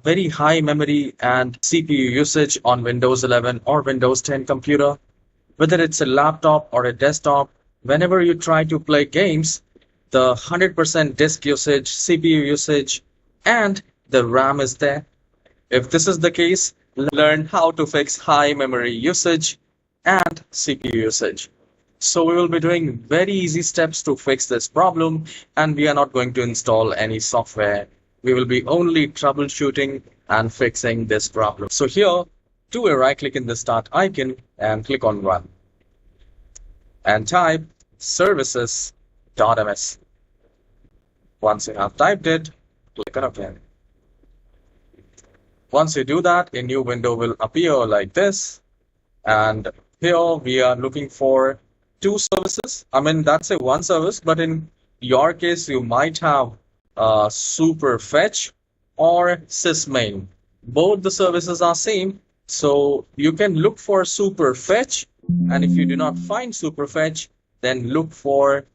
very high memory and CPU usage on Windows 11 or Windows 10 computer, whether it's a laptop or a desktop, whenever you try to play games, the 100% disk usage, CPU usage, and the RAM is there. If this is the case, learn how to fix high memory usage and CPU usage. So we will be doing very easy steps to fix this problem, and we are not going to install any software. We will be only troubleshooting and fixing this problem. So here, do a right click in the start icon and click on run. And type services.ms. Once you have typed it, click on OK. Once you do that, a new window will appear like this. And here we are looking for two services. I mean, that's a one service, but in your case, you might have super fetch or sysmain. Both the services are same. So you can look for super fetch. And if you do not find super fetch, then look for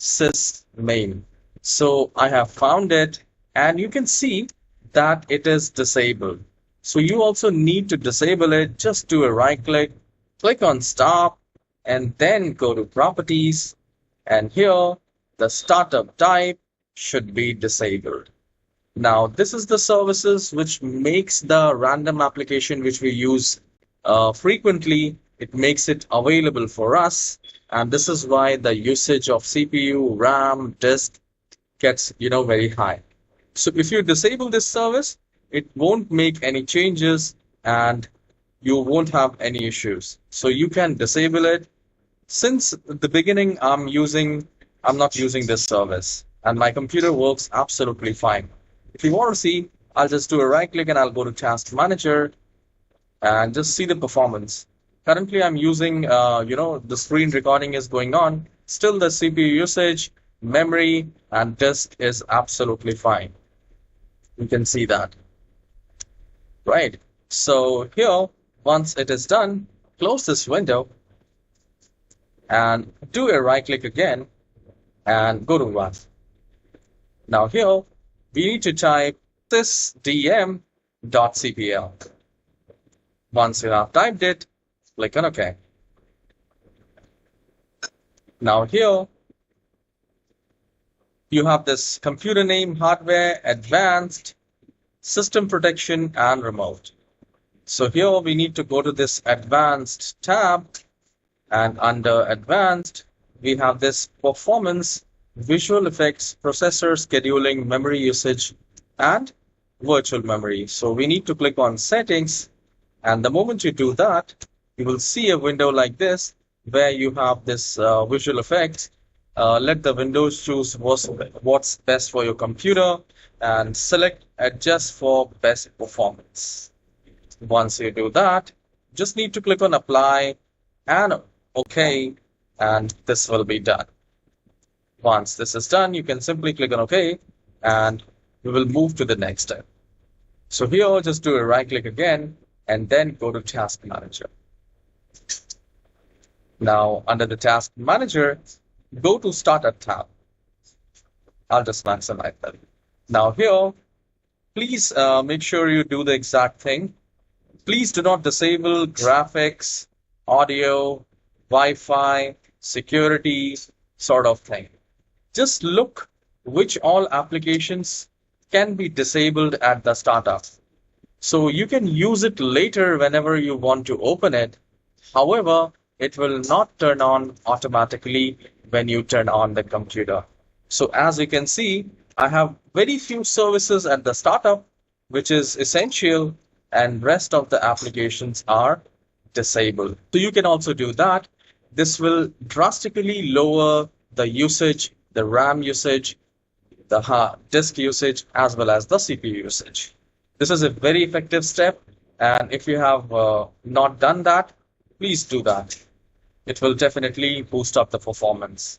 sysmain. So I have found it, and you can see that it is disabled. So you also need to disable it. Just do a right click, click on stop, and then go to properties. And here the startup type should be disabled. Now this is the services which makes the random application which we use frequently. It makes it available for us, and this is why the usage of CPU, RAM, disk gets very high. So if you disable this service, it won't make any changes and you won't have any issues. So you can disable it. Since the beginning, I'm not using this service, and my computer works absolutely fine. If you want to see, I'll just do a right click and I'll go to Task Manager and just see the performance. Currently, I'm using, the screen recording is going on. Still, the CPU usage, memory, and disk is absolutely fine. You can see that. Right. So here, once it is done, close this window and do a right click again and go to run. Now here, we need to type sysdm.cpl. Once you have typed it, click on OK. Now here, you have this computer name, hardware, advanced, system protection, and remote. So here we need to go to this advanced tab, and under advanced, we have this performance, visual effects, processor, scheduling, memory usage, and virtual memory. So we need to click on settings, and the moment you do that, you will see a window like this where you have this visual effects. Let the windows choose what's best for your computer and select adjust for best performance. Once you do that, just need to click on apply and OK, and this will be done. Once this is done, you can simply click on OK and we will move to the next step. So here, just do a right click again and then go to Task Manager. Now under the Task Manager, go to Startup tab. I'll just maximize that. Now here, please make sure you do the exact thing. Please do not disable graphics, audio, Wi-Fi, security sort of thing. Just look which all applications can be disabled at the startup. So you can use it later whenever you want to open it. However, it will not turn on automatically when you turn on the computer. So as you can see, I have very few services at the startup, which is essential, and rest of the applications are disabled. So you can also do that. This will drastically lower the usage, the RAM usage, the hard disk usage, as well as the CPU usage. This is a very effective step, and if you have not done that, please do that. It will definitely boost up the performance.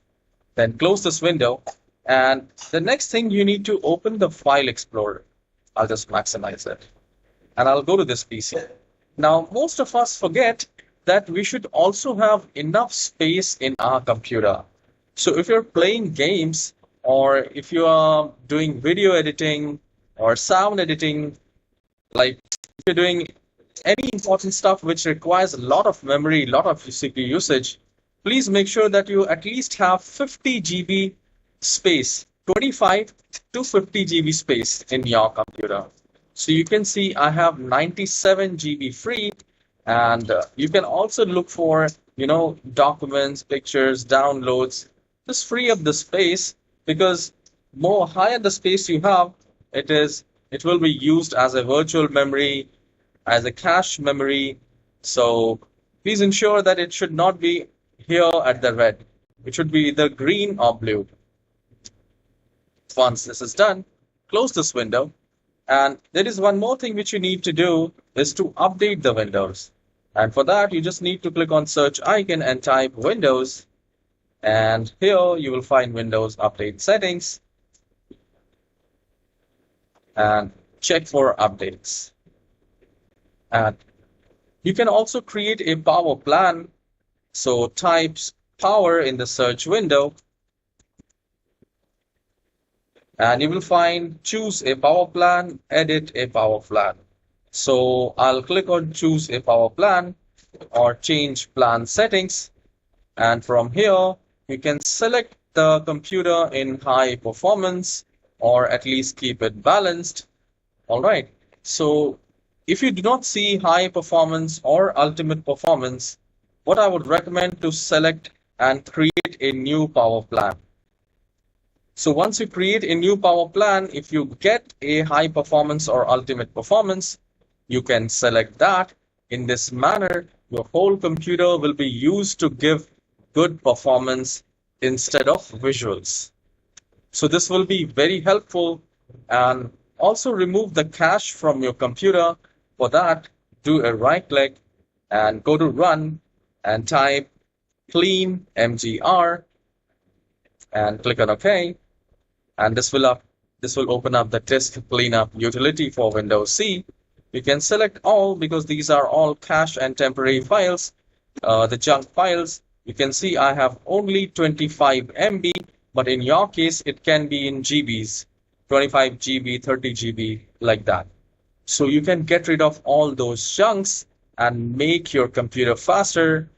Then close this window, and the next thing you need to open the File Explorer. I'll just maximize it, and I'll go to this PC. Now, most of us forget that we should also have enough space in our computer. So if you're playing games, or if you are doing video editing or sound editing, Like if you're doing any important stuff which requires a lot of memory, a lot of CPU usage, please make sure that you at least have 50 GB space, 25 to 50 GB space in your computer. So you can see I have 97 GB free, and you can also look for, documents, pictures, downloads. Just free up the space, because more higher the space you have, it will be used as a virtual memory, as a cache memory. So please ensure that it should not be here at the red. It should be either green or blue. Once this is done, close this window. And there is one more thing which you need to do is to update the Windows. And for that, you just need to click on search icon and type Windows. And here you will find Windows Update Settings. And check for updates. And you can also create a power plan. So type power in the search window, and you will find choose a power plan, edit a power plan. So I'll click on choose a power plan or change plan settings. And from here, you can select the computer in high performance, or at least keep it balanced. All right. So if you do not see high performance or ultimate performance, what I would recommend to select and create a new power plan. So once you create a new power plan, if you get a high performance or ultimate performance, you can select that. In this manner, your whole computer will be used to give good performance instead of visuals. So this will be very helpful. And also remove the cache from your computer. For that, do a right click and go to run and type clean mgr and click on OK. And this will open up the disk cleanup utility for Windows C. You can select all, because these are all cache and temporary files, the junk files. You can see I have only 25 MB, but in your case it can be in GBs, 25 GB, 30 GB, like that. So you can get rid of all those chunks and make your computer faster.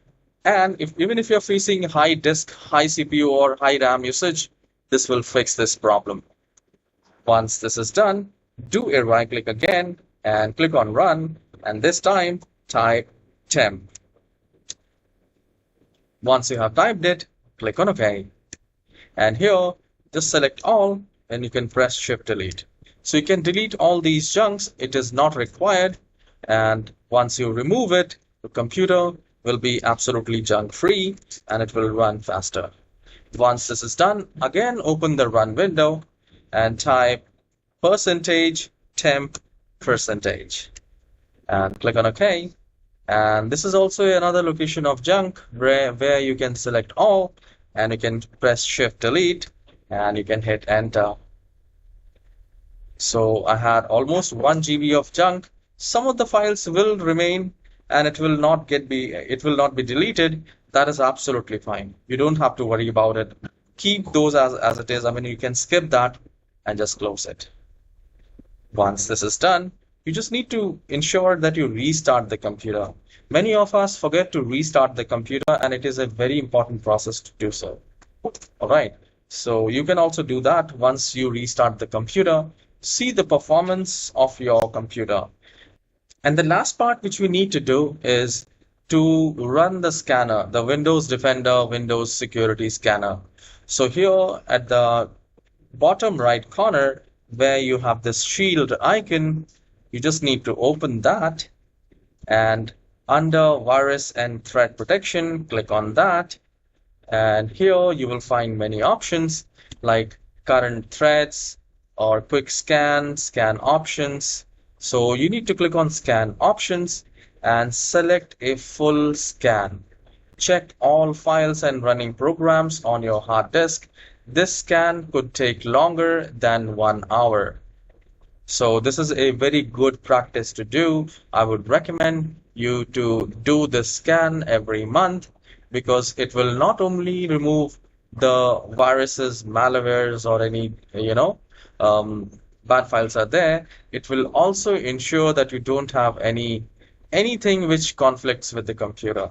And even if you're facing high disk, high CPU, or high RAM usage, this will fix this problem. Once this is done, do a right click again and click on run, and this time type temp. Once you have typed it, click on OK. And here, just select all, and you can press Shift Delete. So you can delete all these chunks. It is not required. And once you remove it, the computer will be absolutely junk free and it will run faster. Once this is done, again open the run window and type %temp %, and click on OK. And this is also another location of junk where you can select all, and you can press Shift Delete and you can hit enter. So I had almost 1 GB of junk. Some of the files will remain and it will not be deleted. That is absolutely fine. You don't have to worry about it. Keep those as it is. I mean, you can skip that and just close it. Once this is done, you just need to ensure that you restart the computer. Many of us forget to restart the computer, and it is a very important process to do so. All right. So you can also do that once you restart the computer. See the performance of your computer. And the last part which we need to do is to run the scanner, the Windows Defender, Windows Security Scanner. So here at the bottom right corner, where you have this shield icon, you just need to open that, and under virus and threat protection, click on that. And here you will find many options like current threats or quick scan options. So you need to click on scan options and select a full scan. Check all files and running programs on your hard disk. This scan could take longer than 1 hour. So this is a very good practice to do. I would recommend you to do this scan every month, because it will not only remove the viruses, malwares, or any bad files are there, it will also ensure that you don't have anything which conflicts with the computer.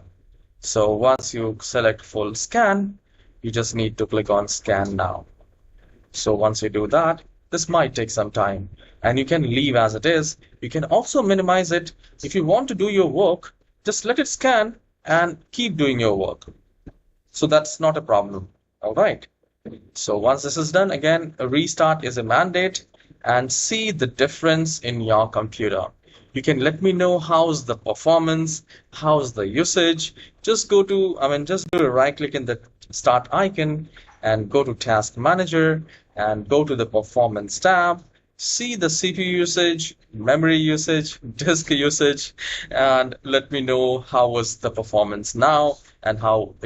So once you select full scan, you just need to click on scan now. So once you do that, this might take some time and you can leave as it is. You can also minimize it. If you want to do your work, just let it scan and keep doing your work. So that's not a problem. All right. So once this is done, again, a restart is a mandate, and see the difference in your computer. You can let me know how's the performance, how's the usage. Just just do a right click in the start icon and go to task manager and go to the performance tab. See the CPU usage, memory usage, disk usage, and let me know how was the performance now and how